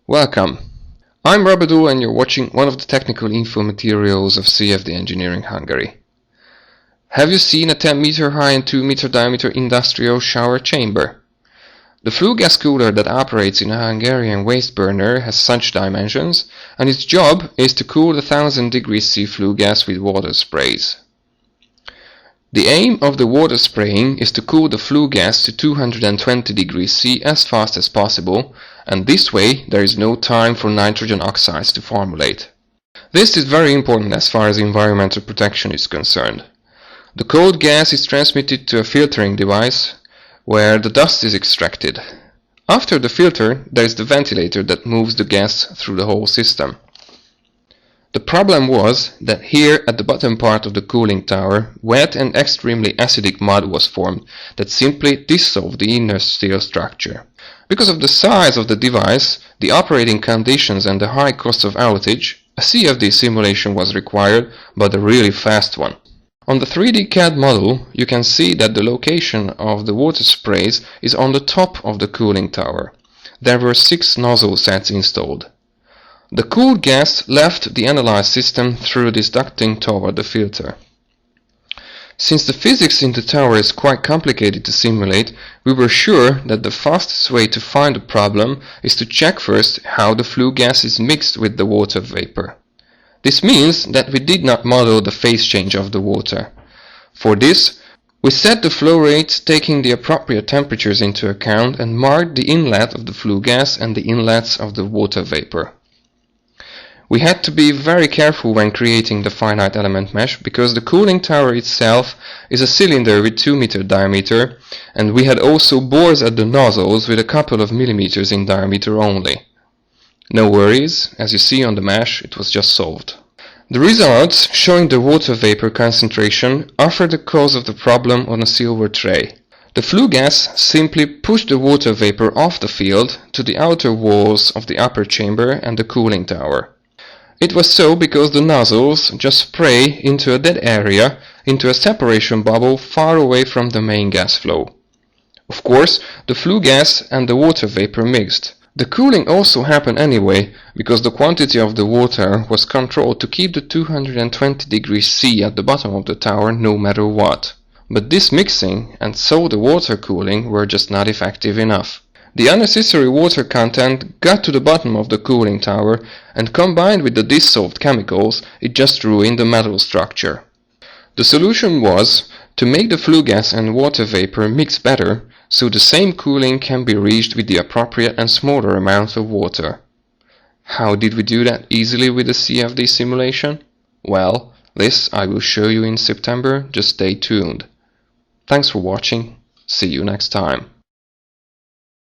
Welcome! I'm Rabadou and you're watching one of the technical info materials of CFD Engineering Hungary. Have you seen a 10 meter high and 2 meter diameter industrial shower chamber? The flue gas cooler that operates in a Hungarian waste burner has such dimensions, and its job is to cool the 1000 degrees C flue gas with water sprays. The aim of the water spraying is to cool the flue gas to 220 degrees C as fast as possible, and this way there is no time for nitrogen oxides to formulate. This is very important as far as environmental protection is concerned. The cold gas is transmitted to a filtering device where the dust is extracted. After the filter, there is the ventilator that moves the gas through the whole system. The problem was that here at the bottom part of the cooling tower, wet and extremely acidic mud was formed that simply dissolved the inner steel structure. Because of the size of the device, the operating conditions and the high cost of outage, a CFD simulation was required, but a really fast one. On the 3D CAD model, you can see that the location of the water sprays is on the top of the cooling tower. There were 6 nozzle sets installed. The cooled gas left the analyzed system through this ducting toward the filter. Since the physics in the tower is quite complicated to simulate, we were sure that the fastest way to find the problem is to check first how the flue gas is mixed with the water vapor. This means that we did not model the phase change of the water. For this, we set the flow rates taking the appropriate temperatures into account and marked the inlet of the flue gas and the inlets of the water vapor. We had to be very careful when creating the finite element mesh because the cooling tower itself is a cylinder with 2 meter diameter, and we had also bores at the nozzles with a couple of millimeters in diameter only. No worries, as you see on the mesh, it was just solved. The results showing the water vapor concentration offer the cause of the problem on a silver tray. The flue gas simply pushed the water vapor off the field to the outer walls of the upper chamber and the cooling tower. It was so because the nozzles just spray into a dead area, into a separation bubble far away from the main gas flow. Of course, the flue gas and the water vapor mixed. The cooling also happened anyway, because the quantity of the water was controlled to keep the 220 degrees C at the bottom of the tower no matter what. But this mixing and so the water cooling were just not effective enough. The unnecessary water content got to the bottom of the cooling tower, and combined with the dissolved chemicals, it just ruined the metal structure. The solution was to make the flue gas and water vapor mix better, so the same cooling can be reached with the appropriate and smaller amount of water. How did we do that easily with the CFD simulation? Well, this I will show you in September, just stay tuned. Thanks for watching, see you next time.